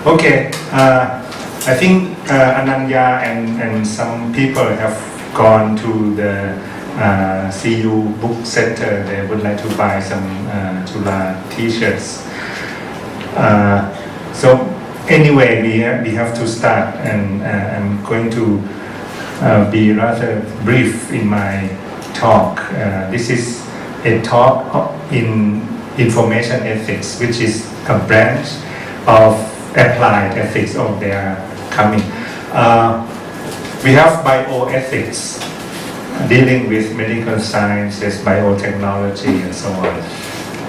Okay, I think Ananya and some people have gone to the CU book center. They would like to buy some Chula t-shirts. So anyway, we have to start, and I'm going to be rather brief in my talk. This is a talk in information ethics, which is a branch of applied ethics. Oh, they are coming. We have bioethics, dealing with medical sciences, biotechnology, and so on.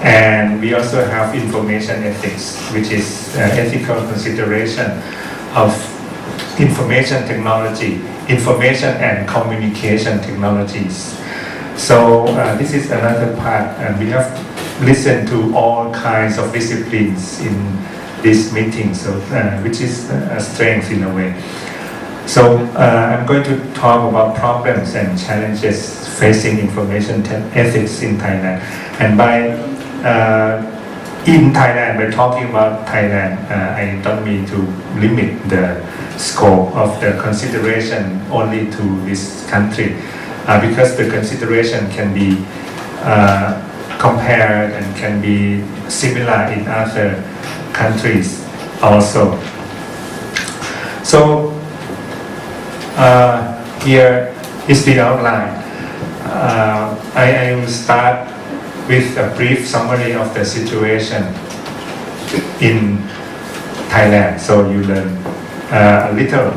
And we also have information ethics, which is ethical consideration of information technology, information and communication technologies. So this is another part, and we have listened to all kinds of disciplines in this meeting, so which is a strength in a way. So I'm going to talk about problems and challenges facing information ethics in Thailand. And in Thailand, by talking about Thailand, I don't mean to limit the scope of the consideration only to this country, because the consideration can be compared and can be similar in other countries also. So here is the outline. I will start with a brief summary of the situation in Thailand, so you learn a little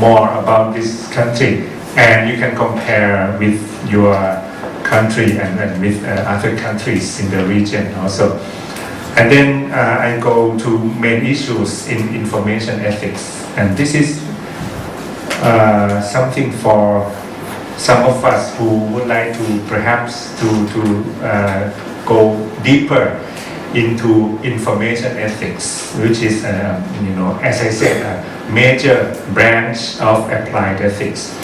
more about this country, and you can compare with your country and with other countries in the region also. And then I go to main issues in information ethics, and this is something for some of us who would like to perhaps to go deeper into information ethics, which is as I said, a major branch of applied ethics.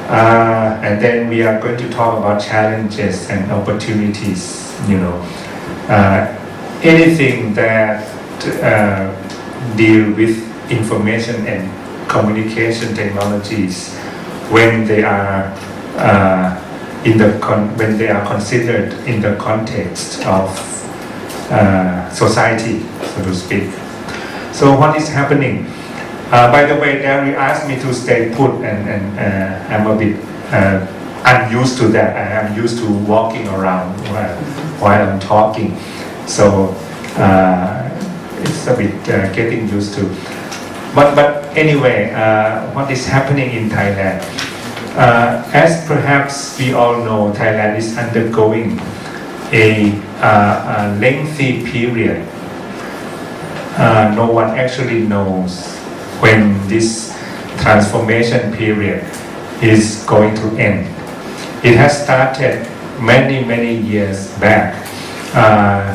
And then we are going to talk about challenges and opportunities. Anything that deal with information and communication technologies when they are when they are considered in the context of society, so to speak. So what is happening? By the way, Gary asked me to stay put, and I'm a bit unused to that. I am used to walking around while I'm talking, so it's a bit getting used to. But anyway, what is happening in Thailand? As perhaps we all know, Thailand is undergoing a lengthy period. No one actually knows when this transformation period is going to end. It has started many years back.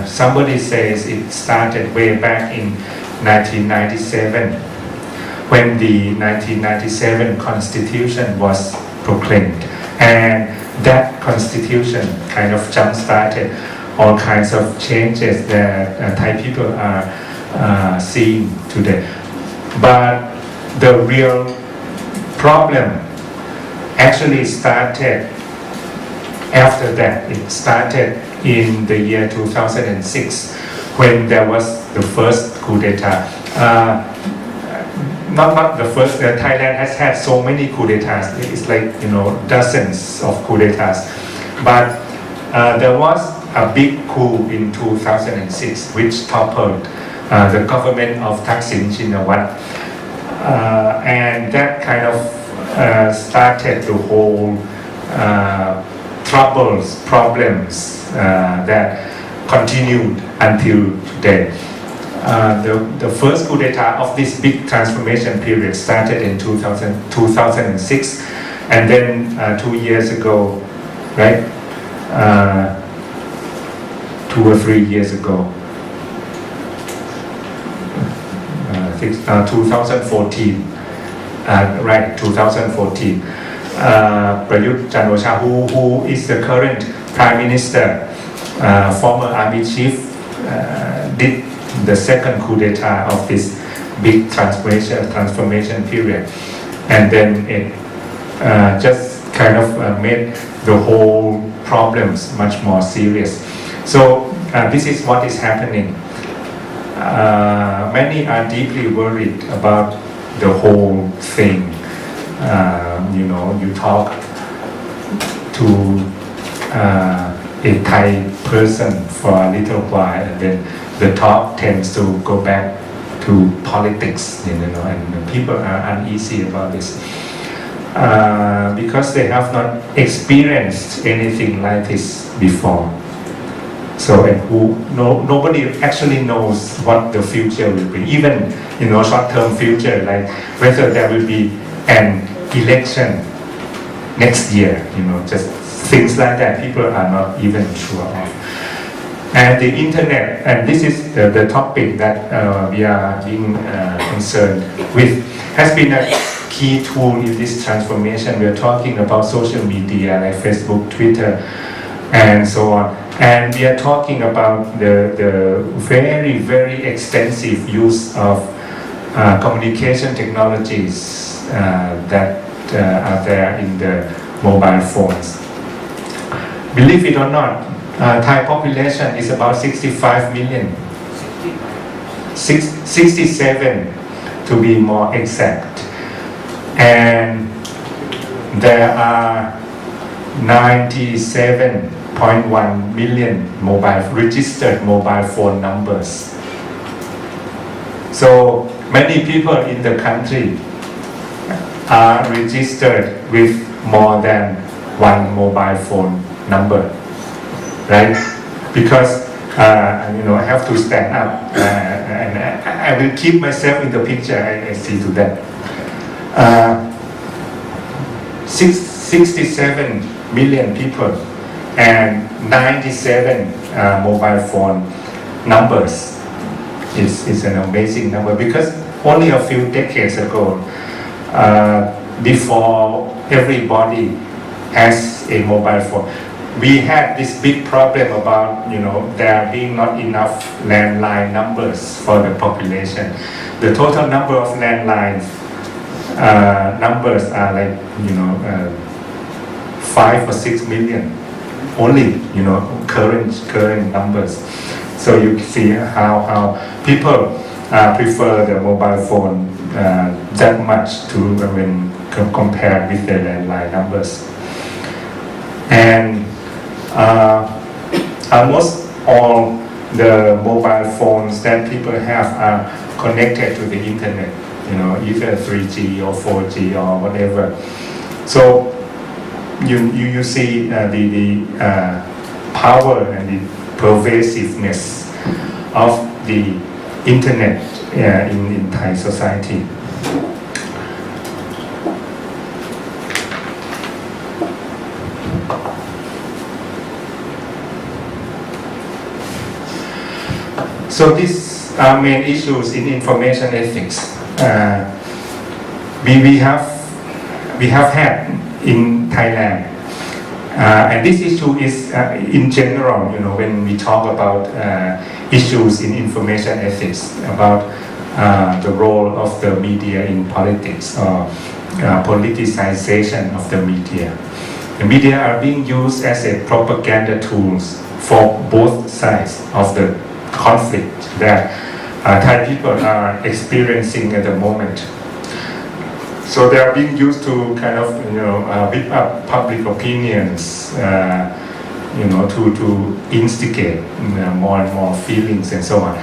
Somebody says it started way back in 1997, when the 1997 Constitution was proclaimed. And that Constitution kind of jump-started all kinds of changes that Thai people are seeing today. But the real problem actually started after that. It started in the year 2006, when there was the first coup d'etat. Not the first. Thailand has had so many coup d'etats. It's like dozens of coup d'etats. But there was a big coup in 2006, which toppled the government of Thaksin Shinawatra, and that kind of started the whole problems that continued until today. The first coup d'etat of this big transformation period started in 2006, and then 2 years ago, right? 2 or 3 years ago, I think 2014, right? 2014. Prayut Chan-o-cha, who is the current Prime Minister, former Army Chief, did the second coup d'etat of this big transformation period, and then it just kind of made the whole problems much more serious. So this is what is happening. Many are deeply worried about the whole thing. You talk to a Thai person for a little while, and then the talk tends to go back to politics, and people are uneasy about this because they have not experienced anything like this before. So, and nobody actually knows what the future will be, even short-term future, like whether there will be an election next year, just things like that. People are not even sure of. And the internet, and this is the topic that we are being concerned with, has been a key tool in this transformation. We are talking about social media like Facebook, Twitter, and so on. And we are talking about the very, very extensive use of communication technologies that are there in the mobile phones. Believe it or not, Thai population is about 65 million. 67 to be more exact. And there are 97.1 million registered mobile phone numbers. So many people in the country are registered with more than one mobile phone number, right? Because I have to stand up, and I will keep myself in the picture. I see to that. 67 million people and 97 mobile phone numbers is an amazing number, because only a few decades ago, before everybody has a mobile phone, we had this big problem about there being not enough landline numbers for the population. The total number of landlines numbers are like 5 or 6 million only, current numbers. So you see how people prefer the mobile phone that much to when compared with the landline numbers. And almost all the mobile phones that people have are connected to the internet, either 3G or 4G or whatever. So you see the power and the pervasiveness of the internet in Thai society. So these are main issues in information ethics. We have had in Thailand, and this issue is in general. When we talk about issues in information ethics, about the role of the media in politics or politicization of the media. The media are being used as a propaganda tools for both sides of the conflict that Thai people are experiencing at the moment. So they are being used to kind of whip up public opinions, to instigate more and more feelings and so on,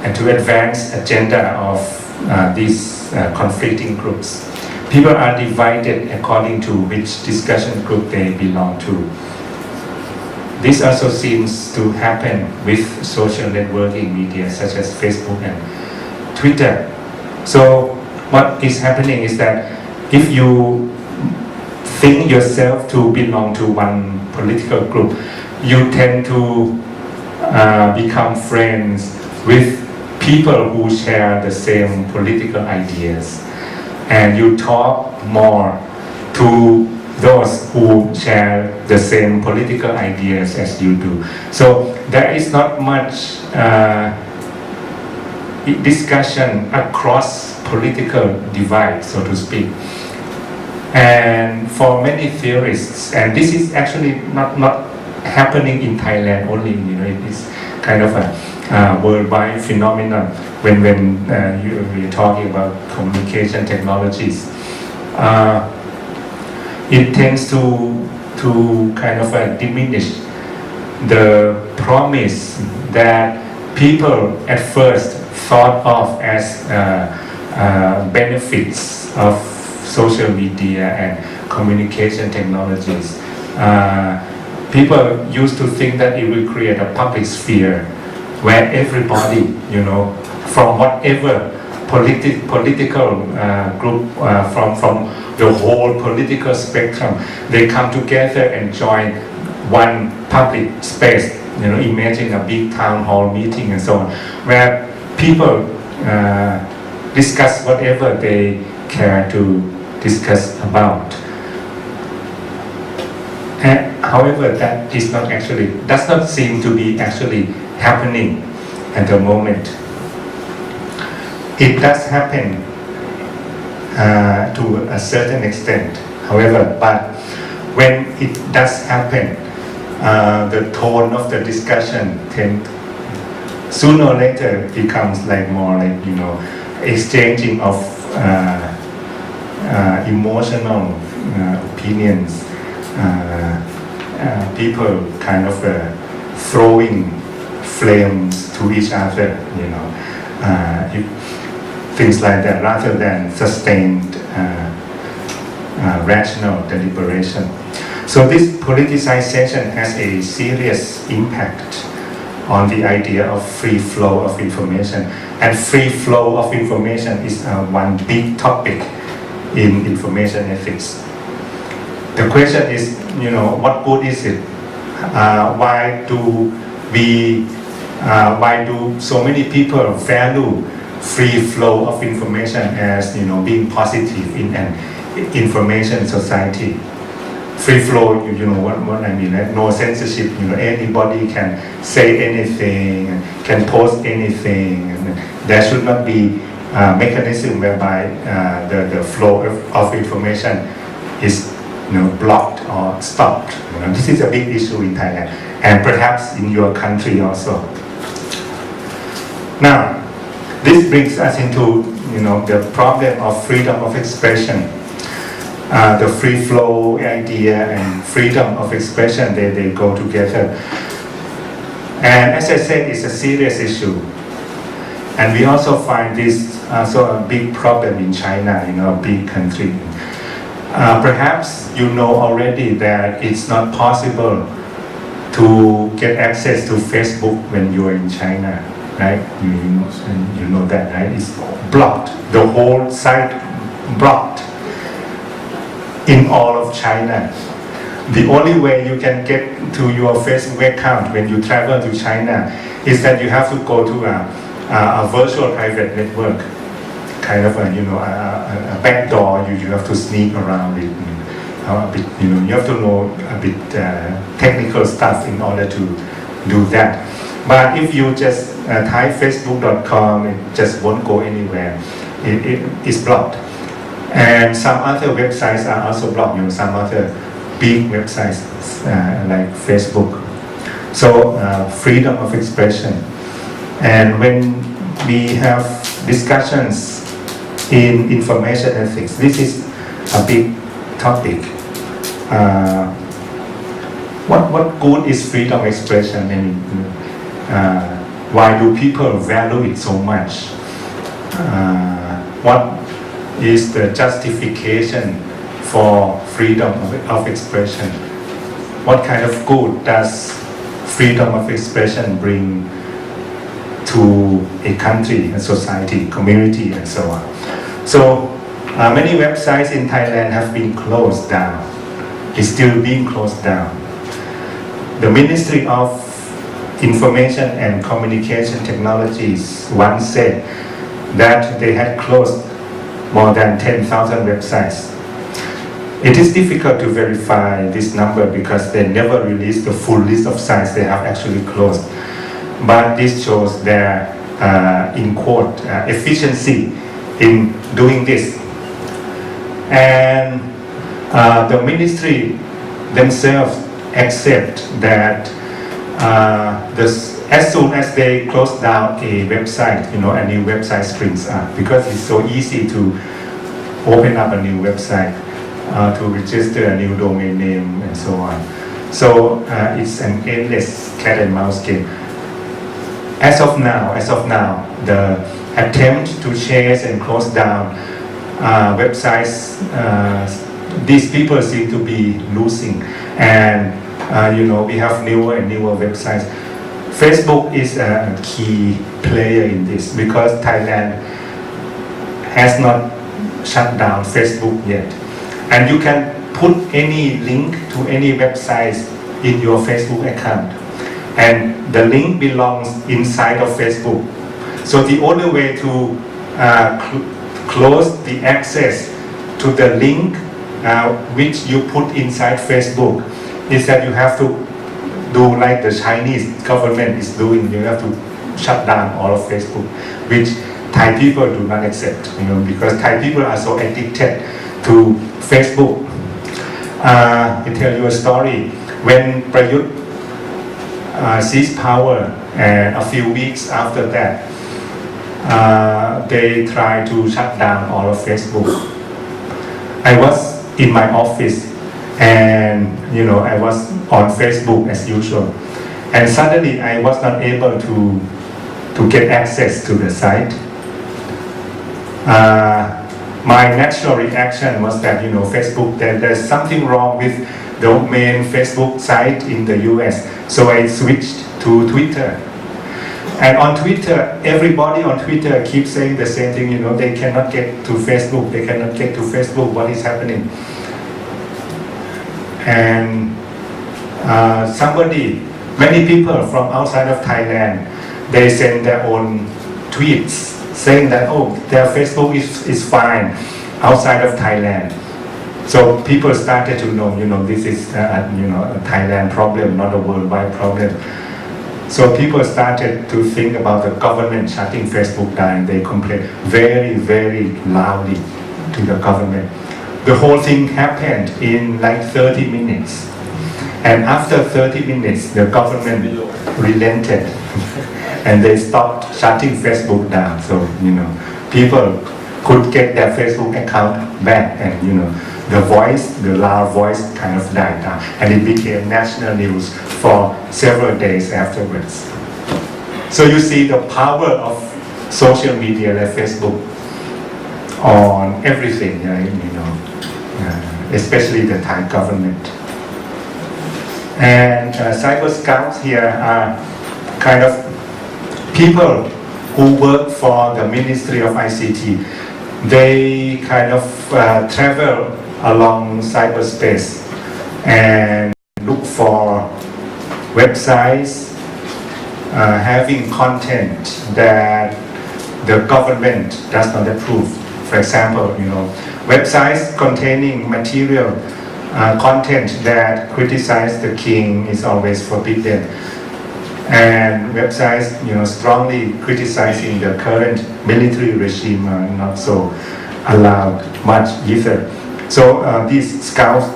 and to advance agenda of these conflicting groups. People are divided according to which discussion group they belong to. This also seems to happen with social networking media such as Facebook and Twitter. So what is happening is that if you think yourself to belong to one political group, you tend to become friends with people who share the same political ideas, and you talk more to those who share the same political ideas as you do. So there is not much discussion across political divide, so to speak. And for many theorists, and this is actually not happening in Thailand only, it is kind of a worldwide phenomenon when we're talking about communication technologies. It tends to kind of diminish the promise that people at first thought of as benefits of social media and communication technologies. People used to think that it will create a public sphere where everybody, from whatever political group, from the whole political spectrum, they come together and join one public space. Imagine a big town hall meeting and so on, where people discuss whatever they care to discuss about. However, that is not actually, does not seem to be actually happening at the moment. It does happen to a certain extent, however, but when it does happen, the tone of the discussion sooner or later becomes more like exchanging of emotional opinions, people kind of throwing flames to each other, things like that, rather than sustained rational deliberation. So this politicization has a serious impact on the idea of free flow of information. And free flow of information is one big topic in information ethics. The question is, what good is it? Why do so many people value free flow of information as being positive in an information society? Free flow, what I mean, no censorship. Anybody can say anything, can post anything. And there should not be a mechanism whereby the flow of information is blocked or stopped. This is a big issue in Thailand, and perhaps in your country also. Now, this brings us into the problem of freedom of expression. The free flow idea and freedom of expression, they go together. And as I said, it's a serious issue. And we also find this also a big problem in China, a big country. Perhaps you know already that it's not possible to get access to Facebook when you're in China, right? You know that, right? It's blocked. The whole site blocked in all of China. The only way you can get to your Facebook account when you travel to China is that you have to go to a virtual private network, kind of a back door. You have to sneak around it. You have to know a bit technical stuff in order to do that. But if you just type facebook.com, it just won't go anywhere. It's blocked. And some other websites are also blocked, some other big websites like Facebook. So freedom of expression. And when we have discussions in information ethics, this is a big topic. What good is freedom of expression, and why do people value it so much? What is the justification for freedom of expression? What kind of good does freedom of expression bring to a country, a society, community, and so on? So many websites in Thailand have been closed down. It's still being closed down. The Ministry of Information and Communication Technologies once said that they had closed more than 10,000 websites. It is difficult to verify this number because they never released the full list of sites they have actually closed. But this shows their in quote, efficiency in doing this. And the ministry themselves accept that as soon as they close down a website, a new website springs up, because it's so easy to open up a new website, to register a new domain name and so on. So it's an endless cat and mouse game. As of now, the attempt to change and close down websites, these people seem to be losing, and we have newer and newer websites. Facebook is a key player in this because Thailand has not shut down Facebook yet, and you can put any link to any website in your Facebook account, and the link belongs inside of Facebook. So the only way to close the access to the link which you put inside Facebook is that you have to do like the Chinese government is doing. You have to shut down all of Facebook, which Thai people do not accept, because Thai people are so addicted to Facebook. I tell you a story. When Prayut seized power, and a few weeks after that, they tried to shut down all of Facebook. I was in my office, and I was on Facebook as usual, and suddenly I was not able to get access to the site. My natural reaction was that Facebook, there's something wrong with the main Facebook site in the US, so I switched to Twitter. And on Twitter, everybody on Twitter keeps saying the same thing, they cannot get to Facebook, what is happening? And many people from outside of Thailand, they send their own tweets saying that, their Facebook is fine outside of Thailand. So people started to know, this is a Thailand problem, not a worldwide problem. So people started to think about the government shutting Facebook down. They complained very, very loudly to the government. The whole thing happened in like 30 minutes. And after 30 minutes, the government relented and they stopped shutting Facebook down. So, people could get their Facebook account back, and, the loud voice kind of died down. And it became national news for several days afterwards. So you see the power of social media like Facebook on everything, especially the Thai government. And cyber scouts here are kind of people who work for the Ministry of ICT. They kind of travel along cyberspace and look for websites having content that the government does not approve. For example, websites containing material content that criticize the king is always forbidden, and websites strongly criticizing the current military regime are not so allowed much either. So these scouts,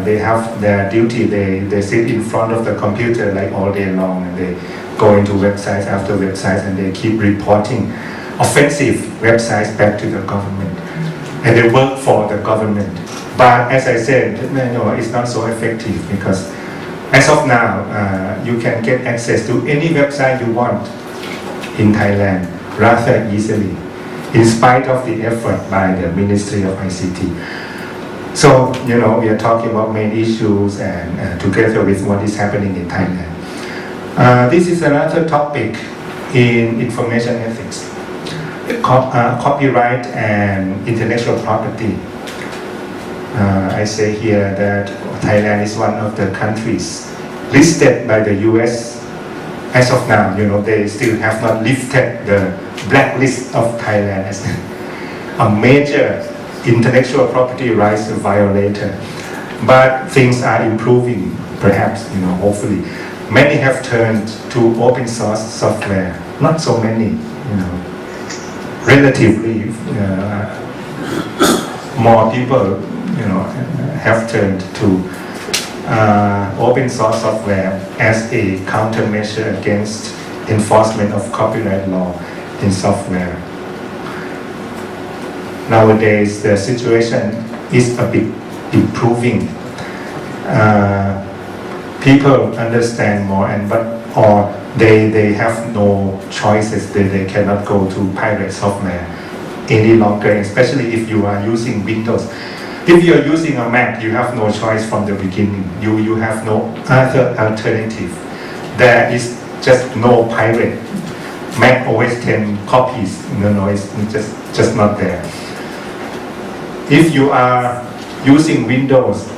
they have their duty. They sit in front of the computer like all day long, and they go into websites after websites, and they keep reporting offensive websites back to the government, and they work for the government. But as I said, it's not so effective, because as of now, you can get access to any website you want in Thailand rather easily, in spite of the effort by the Ministry of ICT. So, we are talking about main issues and together with what is happening in Thailand. This is another topic in information ethics. Copyright and intellectual property. I say here that Thailand is one of the countries listed by the US. As of now, they still have not lifted the blacklist of Thailand as a major intellectual property rights violator. But things are improving, perhaps, hopefully. Many have turned to open source software not so many, relatively more people, have turned to open source software as a countermeasure against enforcement of copyright law in software. Nowadays, the situation is a bit improving. People understand more, or they have no choices. They cannot go to pirate software any longer, especially if you are using Windows. If you are using a Mac, you have no choice from the beginning. You have no other alternative. There is just no pirate. Mac OS 10 copies, it's just not there. If you are using Windows,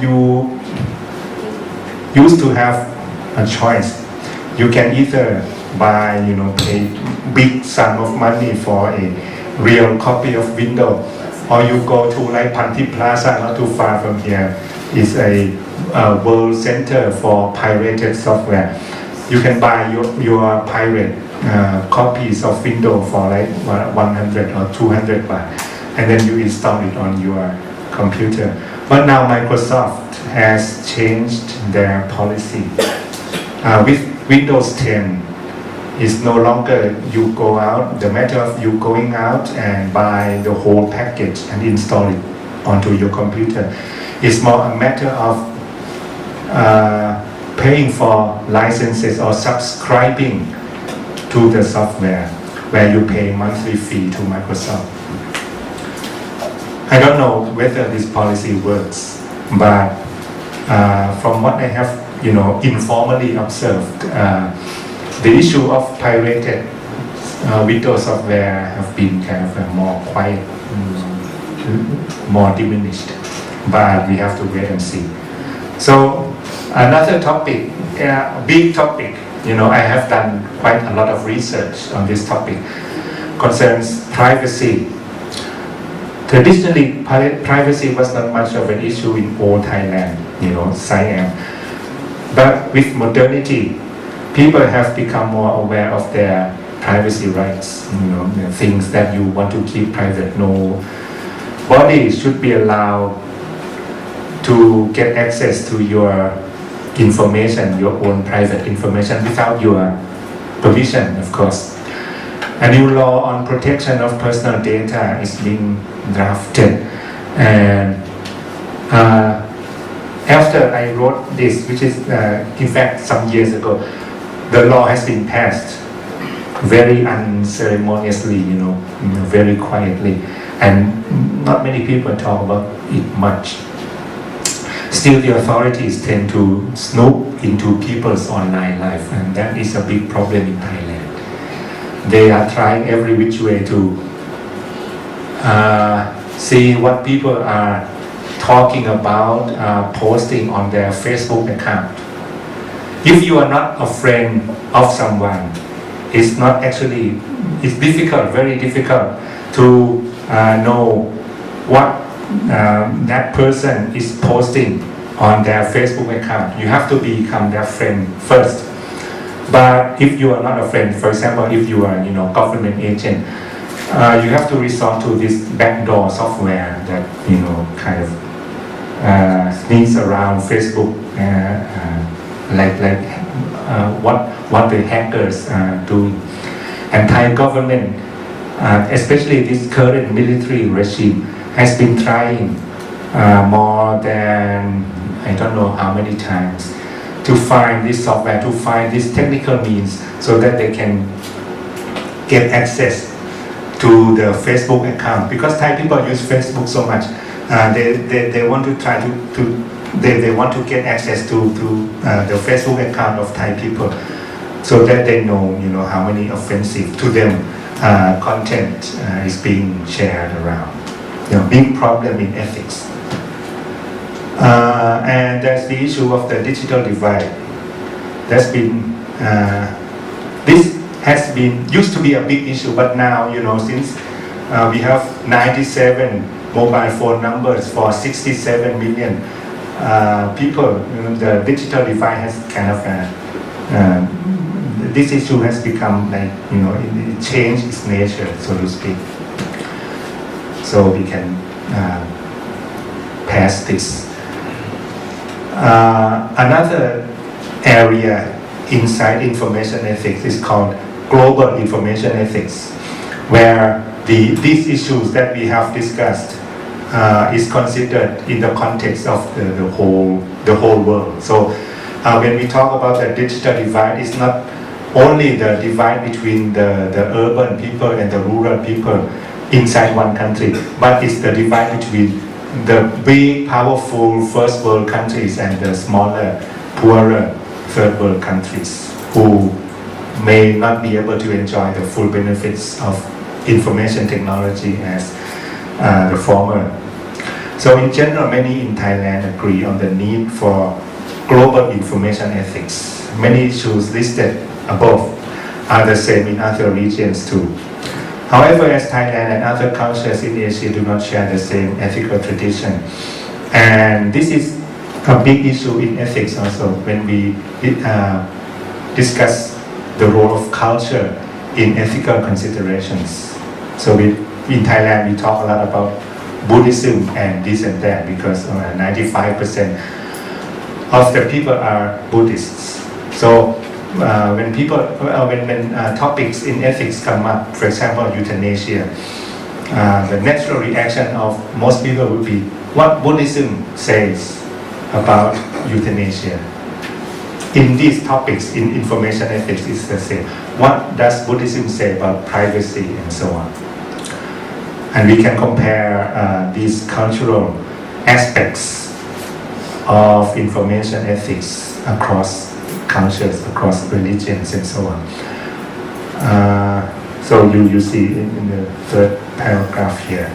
you used to have a choice. You can either buy, pay big sum of money for a real copy of Windows, or you go to like Panti Plaza, not too far from here, is a world center for pirated software. You can buy your pirate copies of Windows for like 100 or 200 baht, and then you install it on your computer. But now Microsoft has changed their policy. With Windows 10, it's no longer you go out, the matter of you going out and buy the whole package and install it onto your computer. It's more a matter of paying for licenses or subscribing to the software, where you pay monthly fee to Microsoft. I don't know whether this policy works, but from what I have, informally observed, the issue of pirated Windows software have been kind of more quiet, more diminished, but we have to wait and see. So another topic, big topic, I have done quite a lot of research on this topic, concerns privacy. Traditionally, privacy was not much of an issue in old Thailand, Siam. But with modernity, people have become more aware of their privacy rights, the things that you want to keep private. Nobody should be allowed to get access to your information, your own private information, without your permission, of course. A new law on protection of personal data is being drafted, and after I wrote this, which is in fact some years ago, the law has been passed very unceremoniously, very quietly, and not many people talk about it much. Still, the authorities tend to snoop into people's online life, and that is a big problem in Thailand. They are trying every which way to see what people are talking about, posting on their Facebook account. If you are not a friend of someone, it's difficult, very difficult to know what that person is posting on their Facebook account. You have to become their friend first. But if you are not a friend, for example, if you are government agent, you have to resort to this backdoor software that kind of sneaks around Facebook, what the hackers are doing. And Thai government, especially this current military regime, has been trying more than I don't know how many times to find this software, to find these technical means so that they can get access to the Facebook account. Because Thai people use Facebook so much, they want to try they want to get access to the Facebook account of Thai people, so that they know how many offensive to them content is being shared around. Big problem in ethics. And there's the issue of the digital divide. There's been this has been used to be a big issue, but now since we have 97 mobile phone numbers for 67 million people, the digital divide has kind of this issue has become like, it changed its nature, so to speak. So we can pass this. Another area inside information ethics is called global information ethics, where these issues that we have discussed is considered in the context of the whole world. So when we talk about the digital divide, it's not only the divide between the urban people and the rural people inside one country, but it's the divide between the big, powerful first world countries and the smaller, poorer third world countries who may not be able to enjoy the full benefits of information technology as the former. So in general, many in Thailand agree on the need for global information ethics. Many issues listed above are the same in other regions too. However, as Thailand and other cultures in Asia do not share the same ethical tradition, and this is a big issue in ethics also when we discuss the role of culture in ethical considerations. So in Thailand we talk a lot about Buddhism and this and that because 95% of the people are Buddhists. So when topics in ethics come up, for example euthanasia, the natural reaction of most people would be what Buddhism says about euthanasia. In these topics in information ethics is the same. What does Buddhism say about privacy and so on? And we can compare these cultural aspects of information ethics across cultures, across religions and so on. So you see in the third paragraph here,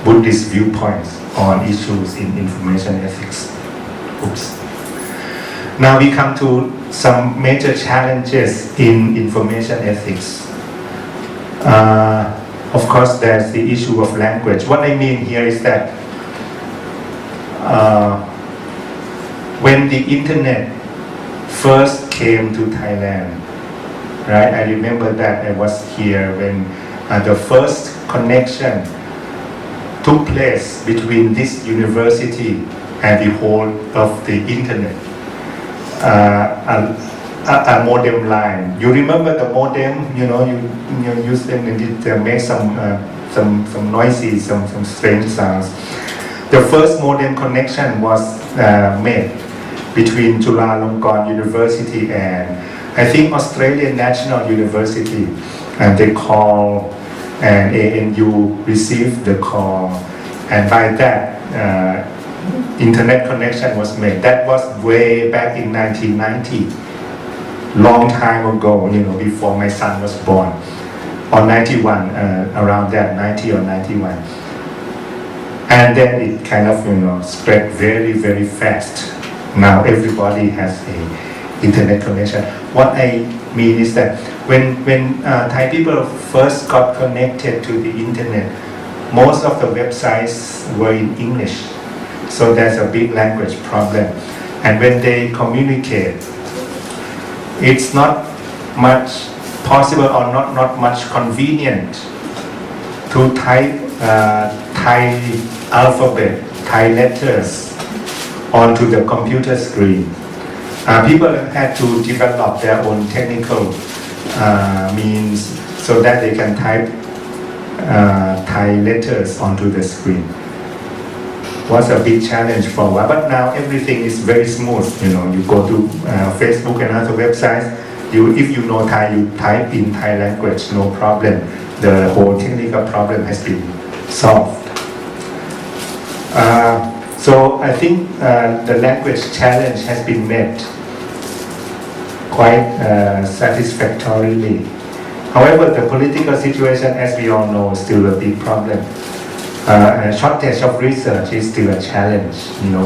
Buddhist viewpoints on issues in information ethics. Oops. Now we come to some major challenges in information ethics. Of course, there's the issue of language. What I mean here is that when the internet first came to Thailand, right? I remember that I was here when the first connection took place between this university and the whole of the internet. A modem line. You remember the modem? You use them and it make some noisy, some strange sounds. The first modem connection was made between Chulalongkorn University and I think Australian National University, and they call and ANU received the call, and by that internet connection was made. That was way back in 1990, long time ago, before my son was born, or 91, around that, 90 or 91. And then it kind of, spread very, very fast. Now everybody has a internet connection. What I mean is that when Thai people first got connected to the internet, most of the websites were in English. So there's a big language problem. And when they communicate, it's not much possible or not much convenient to type Thai alphabet, Thai letters onto the computer screen. People had to develop their own technical means so that they can type Thai letters onto the screen. Was a big challenge for a while, but now everything is very smooth. You go to Facebook and other websites. If you know Thai, you type in Thai language, no problem. The whole technical problem has been solved. So I think the language challenge has been met quite satisfactorily. However, the political situation, as we all know, is still a big problem. Shortage of research is still a challenge.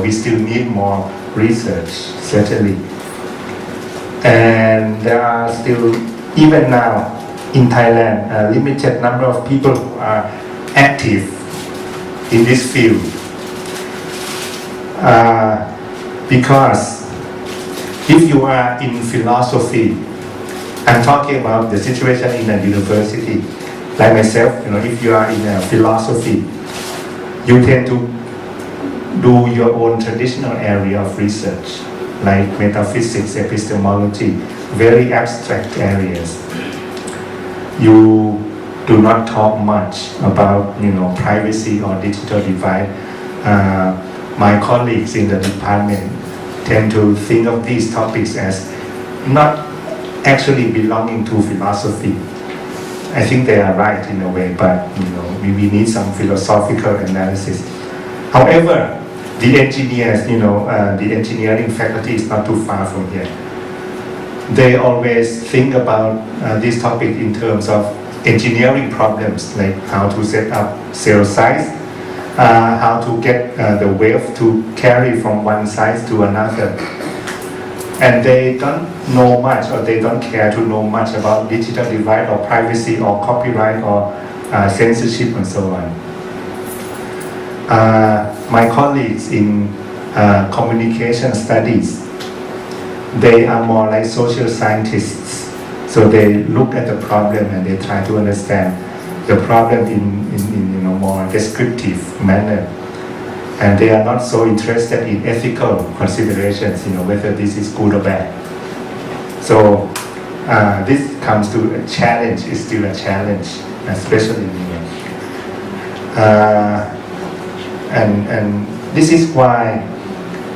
We still need more research, certainly. And there are still, even now in Thailand, a limited number of people who are active in this field. Because if you are in philosophy, I'm talking about the situation in a university. Like myself, if you are in a philosophy, you tend to do your own traditional area of research, like metaphysics, epistemology, very abstract areas. You do not talk much about, privacy or digital divide. My colleagues in the department tend to think of these topics as not actually belonging to philosophy. I think they are right in a way, but we need some philosophical analysis. However, the engineers, the engineering faculty is not too far from here. They always think about this topic in terms of engineering problems, like how to set up cell size, how to get the wave to carry from one size to another. And they don't know much, or they don't care to know much about digital divide or privacy or copyright or censorship and so on. My colleagues in communication studies, they are more like social scientists. So they look at the problem and they try to understand the problem in more descriptive manner. And they are not so interested in ethical considerations, whether this is good or bad. So this comes to a challenge, is still a challenge, especially here. And this is why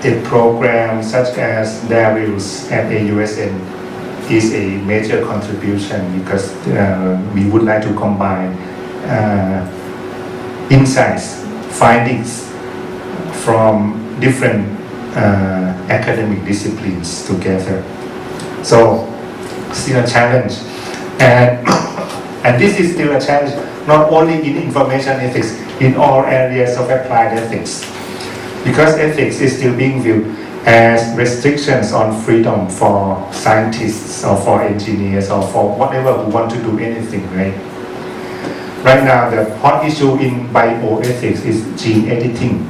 a program such as Darius at AUSN is a major contribution, because we would like to combine insights, findings from different academic disciplines together. So, still a challenge. And this is still a challenge, not only in information ethics, in all areas of applied ethics. Because ethics is still being viewed as restrictions on freedom for scientists or for engineers or for whatever who want to do anything, right? Right now, the hot issue in bioethics is gene editing.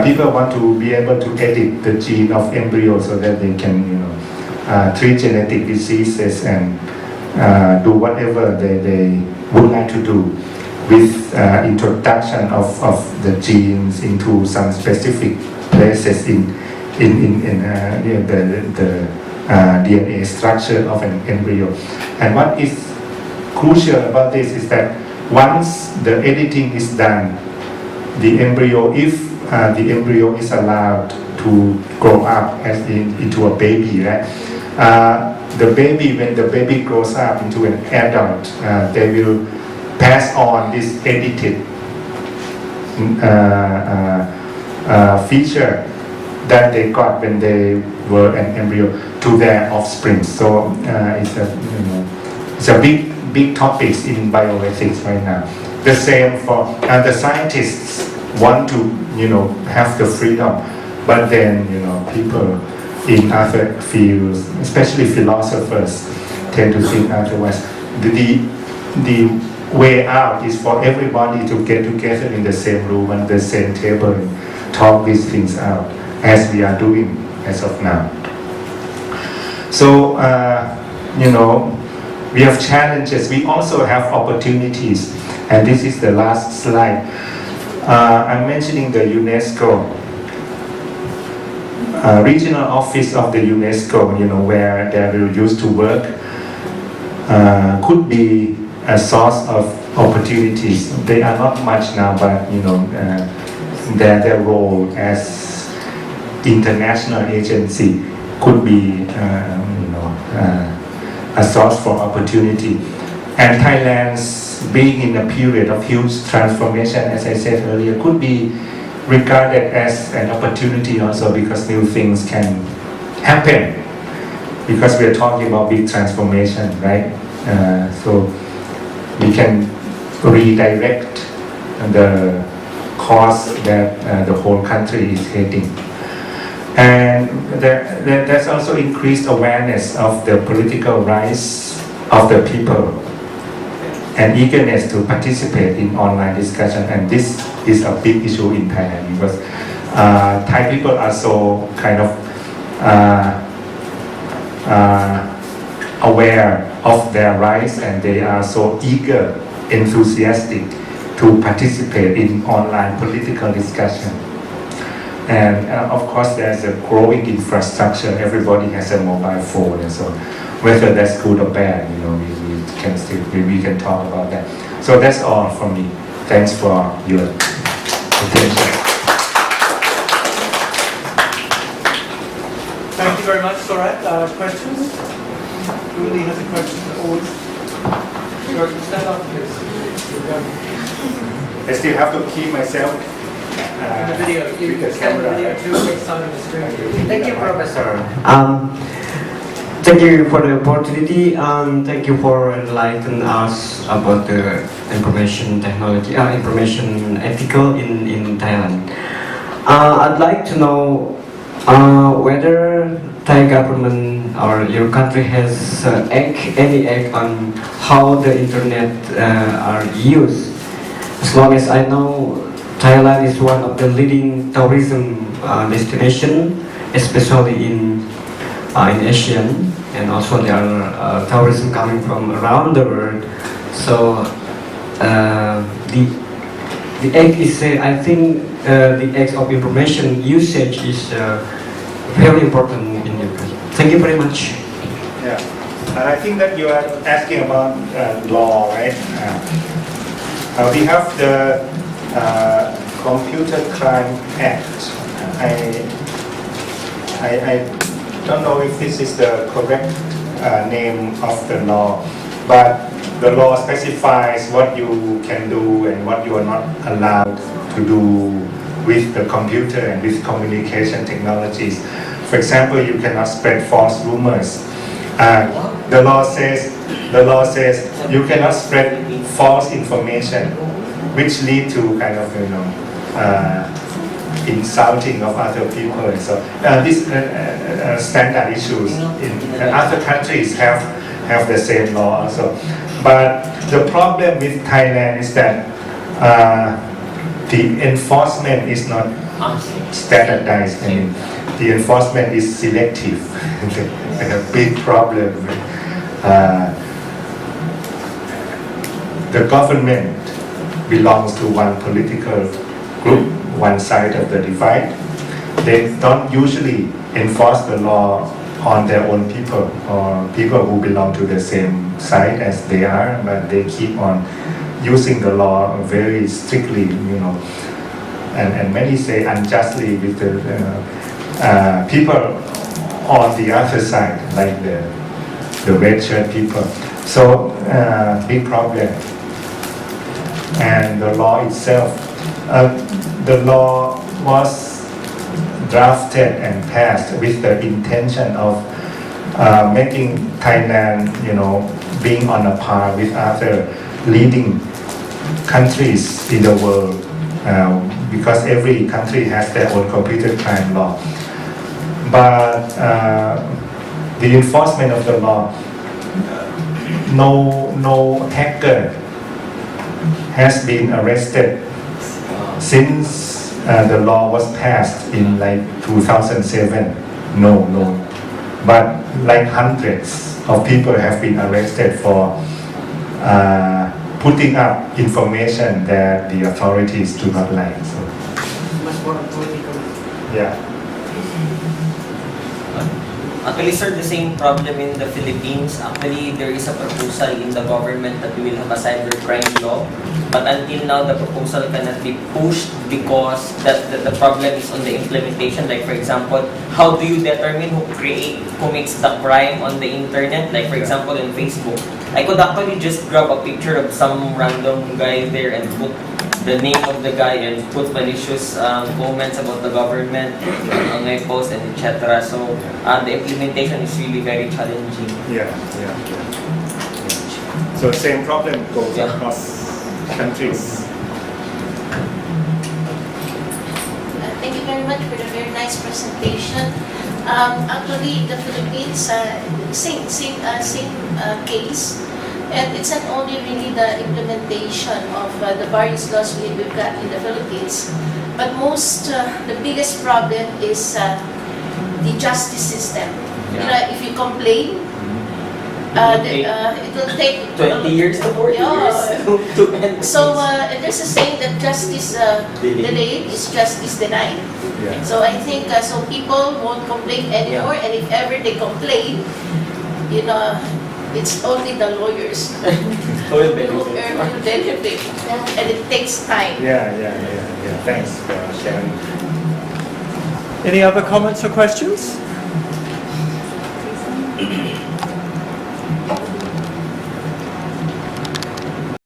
People want to be able to edit the gene of embryo so that they can, treat genetic diseases and do whatever they would like to do with introduction of the genes into some specific places in the DNA structure of an embryo. And what is crucial about this is that once the editing is done, the embryo, if the embryo is allowed to grow up as into a baby, right? The baby, when the baby grows up into an adult, they will pass on this edited feature that they got when they were an embryo to their offspring. So it's a big topics in bioethics right now. The same for the scientists want to have the freedom, but then people in other fields, especially philosophers, tend to think otherwise. The way out is for everybody to get together in the same room and the same table and talk these things out, as we are doing as of now. So we have challenges. We also have opportunities, and this is the last slide. I'm mentioning the UNESCO. Regional office of the UNESCO, where Daryl used to work, could be a source of opportunities. They are not much now, but their role as international agency could be a source for opportunity. And Thailand's being in a period of huge transformation, as I said earlier, could be regarded as an opportunity also, because new things can happen, because we are talking about big transformation, right? So we can redirect the course that the whole country is heading. And there's also increased awareness of the political rights of the people and eagerness to participate in online discussion. And this is a big issue in Thailand, because Thai people are so kind of aware of their rights and they are so eager, enthusiastic to participate in online political discussion. And of course there's a growing infrastructure, everybody has a mobile phone, and so whether that's good or bad, we can talk about that. So that's all from me. Thanks for your attention. Thank you very much, Soraj. Questions? Julie has a question always. Sure, stand up, please. I still have to keep myself In the video, you can send the video to the side of the screen. Thank you, Professor. Thank you for the opportunity and thank you for enlightening us about the information technology, information ethical in Thailand. I'd like to know whether Thai government or your country has any act on how the internet are used. As long as I know, Thailand is one of the leading tourism destination, especially in Asian, and also there are tourism coming from around the world. So the act is, I think, the act of information usage is very important in your country. Thank you very much. Yeah, and I think that you are asking about law, right? We have the Computer Crime Act. I don't know if this is the correct name of the law, but the law specifies what you can do and what you are not allowed to do with the computer and with communication technologies. For example, you cannot spread false rumors. The law says you cannot spread false information, which lead to kind of insulting of other people. And so these standard issues in other countries have the same law also. But the problem with Thailand is that the enforcement is not standardized. I mean, the enforcement is selective. A big problem. The government belongs to one political group, one side of the divide. They don't usually enforce the law on their own people or people who belong to the same side as they are, but they keep on using the law very strictly, and many say unjustly with the people on the other side, like the red shirt people. So big problem. And the law itself, the law was drafted and passed with the intention of making Thailand, being on a par with other leading countries in the world, because every country has their own computer crime law. But the enforcement of the law, no hacker has been arrested since the law was passed in 2007. No. But hundreds of people have been arrested for putting up information that the authorities do not like. So, Much more political. yeah. Actually, sir, the same problem in the Philippines. Actually, there is a proposal in the government that we will have a cybercrime law. But until now, the proposal cannot be pushed because the problem is on the implementation. Like, for example, how do you determine who makes the crime on the internet? Like, for example, on Facebook. I could actually just grab a picture of some random guy there and put the name of the guy and put malicious comments about the government on my post and etc. So the implementation is really very challenging. Yeah. So same problem goes across countries. Thank you very much for the very nice presentation. Actually, the Philippines, same case. And it's not only really the implementation of the various laws we've got in the Philippines, but the biggest problem is the justice system. Yeah. If you complain, It will take 20 years to 40 Yeah. years to end. So there's a saying that justice delayed is justice denied. Yeah. So I think so people won't complain anymore, and if ever they complain, it's only the lawyers Who will who benefit? benefit, and it takes time. Yeah. Thanks for sharing. Any other comments or questions?